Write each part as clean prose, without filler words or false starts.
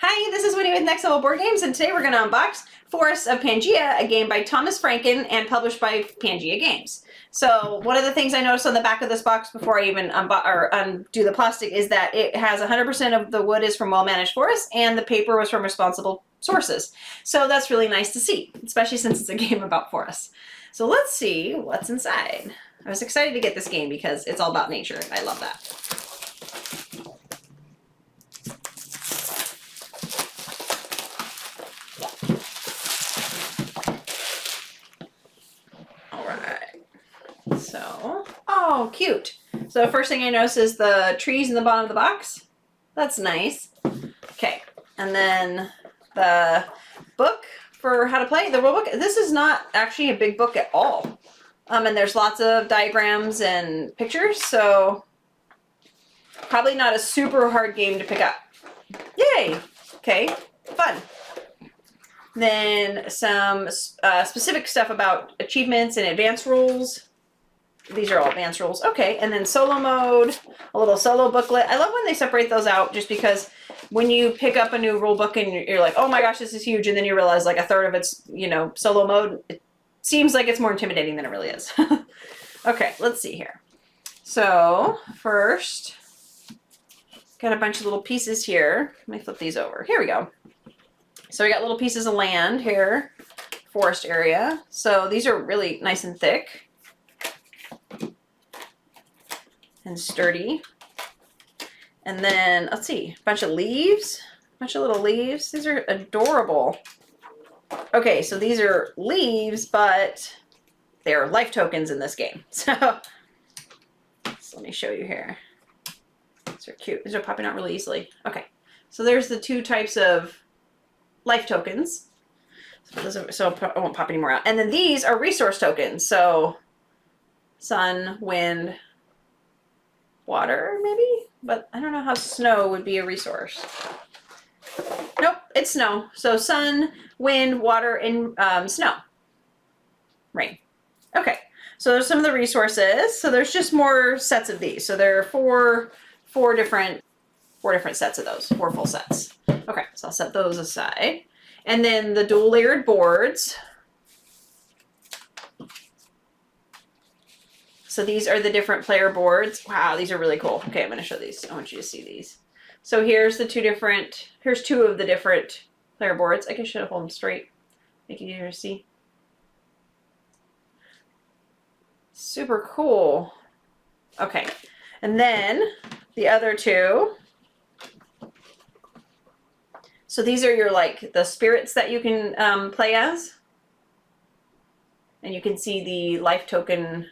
Hi, this is Winnie with Next Level Board Games, and today we're going to unbox Forests of Pangea, a game by Thomas Franken and published by Pangea Games. So one of the things I noticed on the back of this box before I even undo the plastic is that it has 100% of the wood is from well-managed forests and the paper was from responsible sources. So that's really nice to see, especially since it's a game about forests. So let's see what's inside. I was excited to get this game because it's all about nature and I love that. So, oh, cute. So the first thing I notice is the trees in the bottom of the box. That's nice. Okay, and then the book for how to play, the rule book. This is not actually a big book at all. And there's lots of diagrams and pictures, so probably not a super hard game to pick up. Yay! Okay, fun. Then some specific stuff about achievements and advanced rules. These are all advanced rules. Okay, and then solo mode, a little solo booklet. I love when they separate those out just because when you pick up a new rule book and you're like, oh my gosh, this is huge, and then you realize like a third of it's, you know, solo mode, it seems like it's more intimidating than it really is. Okay, let's see here. So first, got a bunch of little pieces here. Let me flip these over. Here we go. So we got little pieces of land here, forest area. So these are really nice and thick and sturdy. And then, let's see, a bunch of leaves, a bunch of little leaves. These are adorable. Okay, so these are leaves, but they're life tokens in this game. So let me show you here. These are cute. These are popping out really easily. Okay, so there's the two types of life tokens. So I won't pop any more out. And then these are resource tokens. So sun, wind, water, maybe? But I don't know how snow would be a resource. Nope, it's snow. So sun, wind, water, and snow. Rain. Okay, so there's some of the resources. So there's just more sets of these. So there are four different sets of those, 4 full sets. Okay, so I'll set those aside. And then the dual layered boards. So these are the different player boards. Wow, these are really cool. Okay, I'm going to show these. I want you to see these. So here's here's 2 of the different player boards. I guess I should hold them straight. Make it easier to see. Super cool. Okay, and then the other 2. So these are your, like, the spirits that you can play as. And you can see the life token,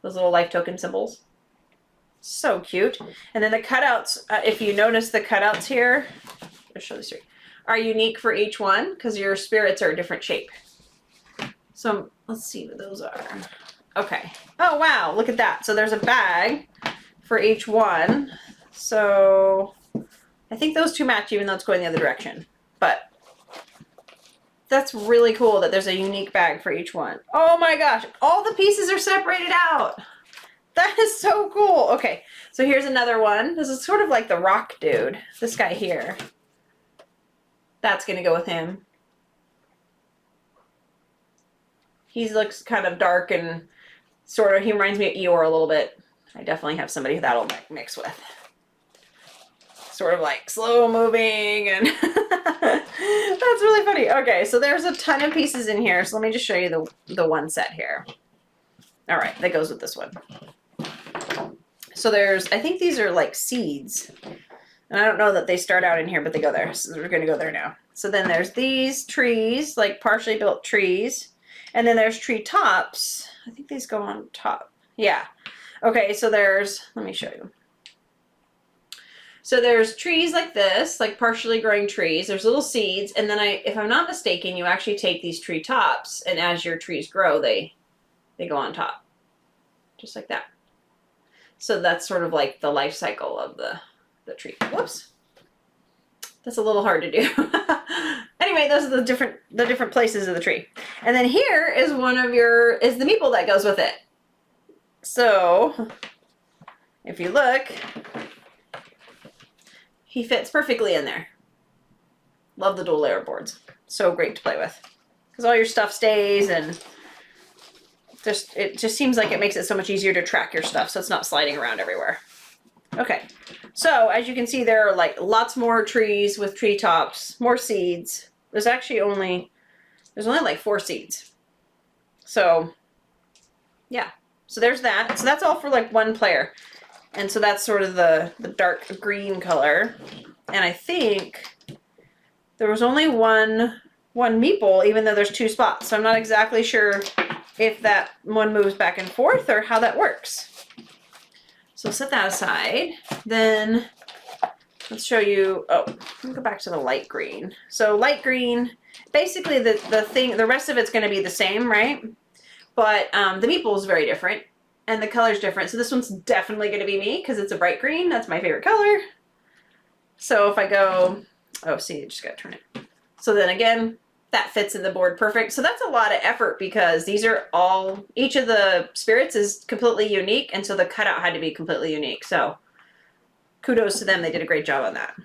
those little life token symbols. So cute. And then the cutouts, if you notice the cutouts here, I'll show this here, are unique for each one because your spirits are a different shape. So let's see what those are. Okay. Oh, wow. Look at that. So there's a bag for each one. So I think those 2 match even though it's going the other direction. But that's really cool that there's a unique bag for each one. Oh my gosh, all the pieces are separated out. That is so cool. Okay, so here's another one. This is sort of like the rock dude, this guy here. That's gonna go with him. He looks kind of dark and sort of, he reminds me of Eeyore a little bit. I definitely have somebody that'll mix with. Sort of like slow moving and that's really funny. Okay, so there's a ton of pieces in here. So let me just show you the one set here. All right, that goes with this one. So I think these are like seeds. And I don't know that they start out in here, but they go there. So we're gonna go there now. So then there's these trees, like partially built trees. And then there's tree tops. I think these go on top. Yeah. Okay, so let me show you. So there's trees like this, like partially growing trees. There's little seeds, and then if I'm not mistaken, you actually take these tree tops, and as your trees grow, they go on top, just like that. So that's sort of like the life cycle of the tree. Whoops, that's a little hard to do. Anyway, those are the different places of the tree, and then here is the meeple that goes with it. So if you look, he fits perfectly in there. Love the dual layer boards. So great to play with. Because all your stuff stays and it just seems like it makes it so much easier to track your stuff so it's not sliding around everywhere. Okay, so as you can see, there are like lots more trees with treetops, more seeds. There's only like 4 seeds. So yeah, so there's that. So that's all for like 1 player. And so that's sort of the dark green color. And I think there was only one meeple, even though there's 2 spots. So I'm not exactly sure if that one moves back and forth or how that works. So set that aside. Then let's show you, let me go back to the light green. So light green, basically the rest of it's going to be the same, right? But the meeple is very different and the color's different. So this one's definitely going to be me because it's a bright green. That's my favorite color. So if I go, see, you just got to turn it. So then again, that fits in the board perfect. So that's a lot of effort because these are each of the spirits is completely unique. And so the cutout had to be completely unique. So kudos to them. They did a great job on that.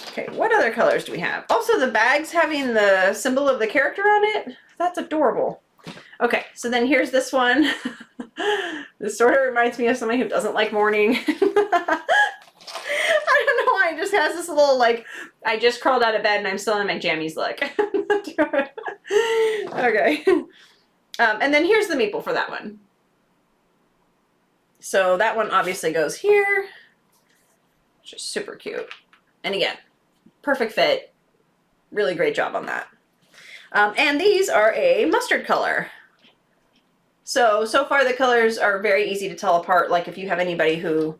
Okay, what other colors do we have? Also the bags having the symbol of the character on it. That's adorable. Okay, so then here's this one. This sort of reminds me of somebody who doesn't like morning. I don't know why it just has this little, like, I just crawled out of bed and I'm still in my jammies look. Okay. And then here's the meeple for that one. So that one obviously goes here, which is super cute. And again, perfect fit. Really great job on that. And these are a mustard color. So far the colors are very easy to tell apart. Like if you have anybody who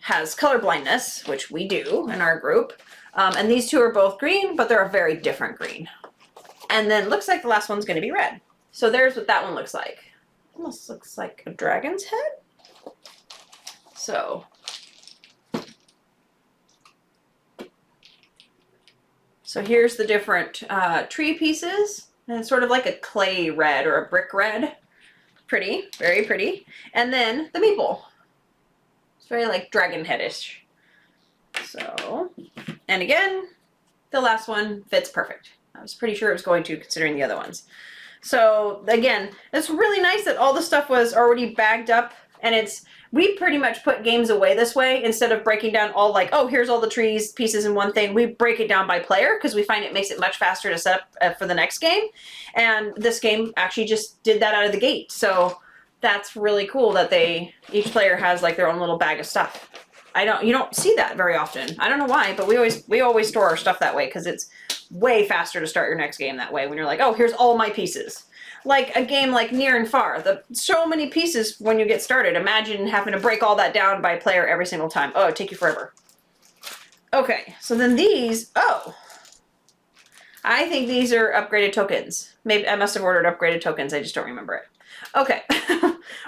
has color blindness, which we do in our group. And these 2 are both green, but they're a very different green. And then looks like the last one's going to be red. So there's what that one looks like. Almost looks like a dragon's head. So here's the different tree pieces. And it's sort of like a clay red or a brick red. Pretty, very pretty. And then the meeple. It's very like dragon headish. So, and again, the last one fits perfect. I was pretty sure it was going to, considering the other ones. So again, it's really nice that all the stuff was already bagged up, and we pretty much put games away this way instead of breaking down all like, oh, here's all the trees pieces in one thing. We break it down by player because we find it makes it much faster to set up for the next game. And this game actually just did that out of the gate. So that's really cool that each player has like their own little bag of stuff. You don't see that very often. I don't know why, but we always store our stuff that way because it's way faster to start your next game that way when you're like, oh, here's all my pieces. Like a game like Near and Far, so many pieces when you get started. Imagine having to break all that down by player every single time. Oh, it'd take you forever. Okay, so then these, I think these are upgraded tokens. Maybe I must have ordered upgraded tokens. I just don't remember it. Okay,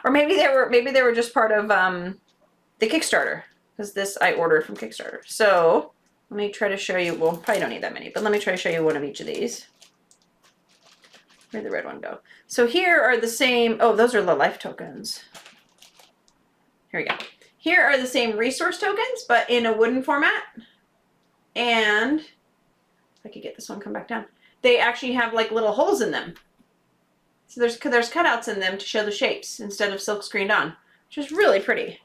or maybe they were just part of the Kickstarter, because this I ordered from Kickstarter. So let me try to show you. Well, probably don't need that many, but let me try to show you one of each of these. Where'd the red one go? So here are the same. Oh, those are the life tokens. Here we go. Here are the same resource tokens, but in a wooden format. And if I could get this one come back down, they actually have like little holes in them. So there's cutouts in them to show the shapes instead of silk screened on, which is really pretty.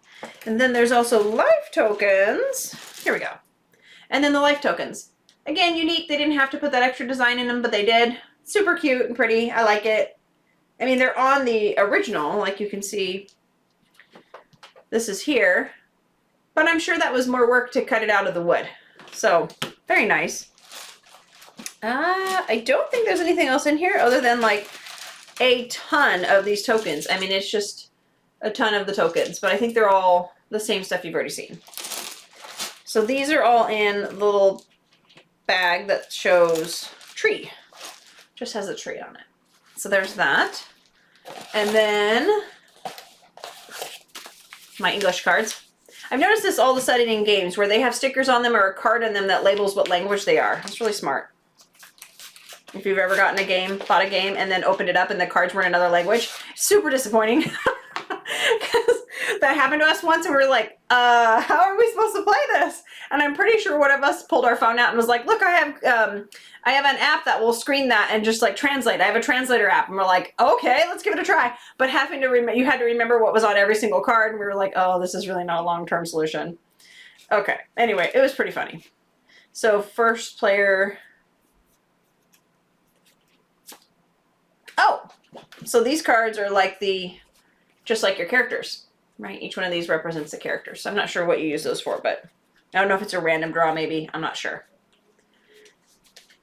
And then there's also life tokens. Here we go. And then the life tokens. Again, unique. They didn't have to put that extra design in them, but they did. Super cute and pretty. I like it. I mean, they're on the original, like you can see. This is here. But I'm sure that was more work to cut it out of the wood. So, very nice. I don't think there's anything else in here other than like a ton of these tokens. I mean, it's just a ton of the tokens, but I think they're all the same stuff you've already seen. So these are all in the little bag that shows tree. Just has a tree on it. So there's that. And then my English cards. I've noticed this all of a sudden in games where they have stickers on them or a card in them that labels what language they are. It's really smart. If you've ever gotten a game, bought a game, and then opened it up and the cards were in another language, super disappointing. Because That happened to us once, and we were like, how are we supposed to play this? And I'm pretty sure one of us pulled our phone out and was like, look, I have an app that will screen that and just like translate. I have a translator app. And we're like, okay, let's give it a try. But having to you had to remember what was on every single card, and we were like, oh, this is really not a long-term solution. Okay, anyway, it was pretty funny. So first player. Oh, so these cards are like just like your characters, right? Each one of these represents a character. So I'm not sure what you use those for, but I don't know if it's a random draw maybe. I'm not sure.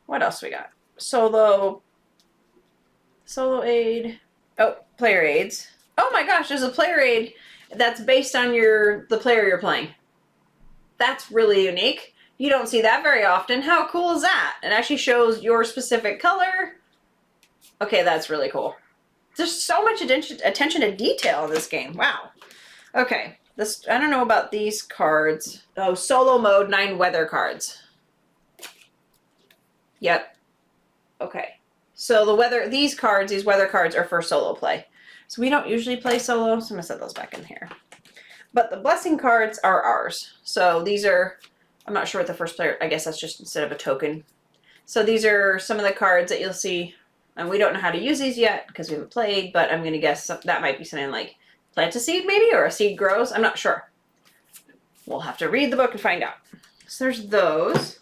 What else we got? Solo aid. Oh, player aids. Oh my gosh, there's a player aid that's based on the player you're playing. That's really unique. You don't see that very often. How cool is that? It actually shows your specific color. Okay, that's really cool. There's so much attention to detail in this game. Wow. Okay, I don't know about these cards. Oh, solo mode, 9 weather cards. Yep. Okay. So these weather cards are for solo play. So we don't usually play solo, so I'm gonna set those back in here. But the blessing cards are ours. So these are, I'm not sure what the first player, I guess that's just instead of a token. So these are some of the cards that you'll see, and we don't know how to use these yet because we haven't played, but I'm gonna guess that might be something like plant a seed maybe, or a seed grows, I'm not sure. We'll have to read the book and find out. So there's those.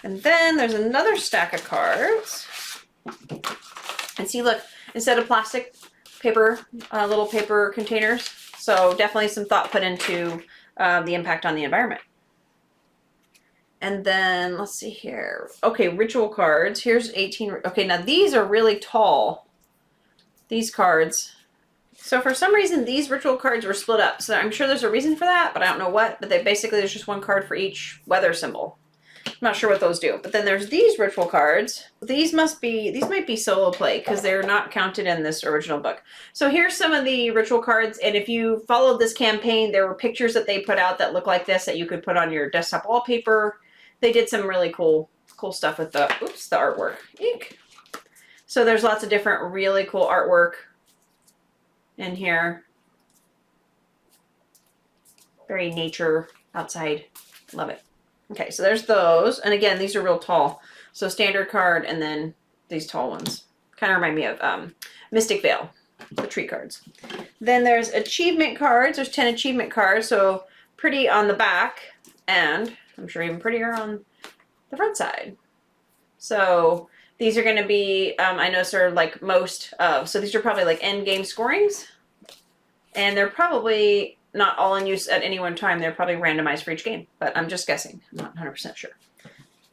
And then there's another stack of cards. And see, look, instead of plastic, paper, little paper containers. So definitely some thought put into the impact on the environment. And then let's see here. Okay, ritual cards. Here's 18. Okay, now these are really tall. These cards. So for some reason, these ritual cards were split up. So I'm sure there's a reason for that, but I don't know what. But there's just one card for each weather symbol. I'm not sure what those do. But then there's these ritual cards. These might be solo play because they're not counted in this original book. So here's some of the ritual cards. And if you followed this campaign, there were pictures that they put out that look like this that you could put on your desktop wallpaper. They did some really cool stuff with the artwork. Eek. So there's lots of different really cool artwork in here. Very nature outside. Love it. Okay, so there's those. And again, these are real tall. So standard card and then these tall ones. Kind of remind me of Mystic Vale, the tree cards. Then there's achievement cards. There's 10 achievement cards. So pretty on the back, and I'm sure even prettier on the front side. So these are going to be, I know sort of like most of, so these are probably like end game scorings. And they're probably not all in use at any one time. They're probably randomized for each game, but I'm just guessing. I'm not 100% sure.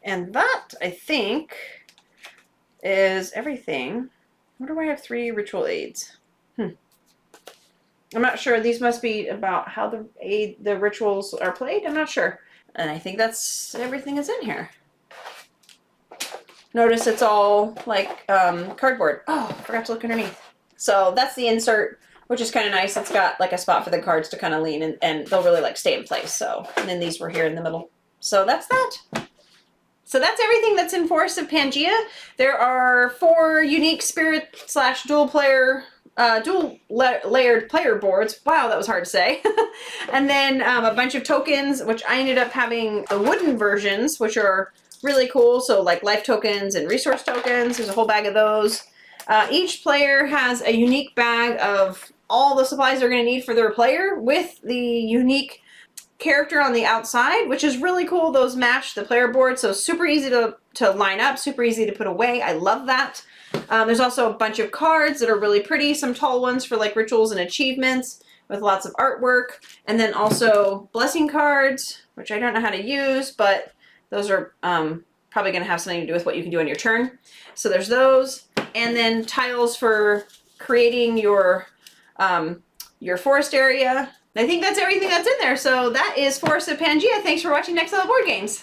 And that, I think, is everything. Wonder why I have 3 ritual aids. I'm not sure. These must be about how the rituals are played. I'm not sure. And I think that's everything is in here. Notice it's all like cardboard. Oh, I forgot to look underneath. So that's the insert, which is kind of nice. It's got like a spot for the cards to kind of lean, and they'll really like stay in place. So, and then these were here in the middle. So that's that. So that's everything that's in Forests of Pangea. There are 4 unique spirit / dual layered player boards. Wow, that was hard to say. And then a bunch of tokens, which I ended up having the wooden versions, which are really cool. So like life tokens and resource tokens. There's a whole bag of those. Each player has a unique bag of all the supplies they're going to need for their player with the unique character on the outside, which is really cool. Those match the player board, so super easy to line up, super easy to put away. I love that. There's also a bunch of cards that are really pretty, some tall ones for like rituals and achievements with lots of artwork, and then also blessing cards, which I don't know how to use, but those are probably going to have something to do with what you can do on your turn. So there's those, and then tiles for creating your forest area. I think that's everything that's in there. So that is Forests of Pangea. Thanks for watching Next Level Board Games.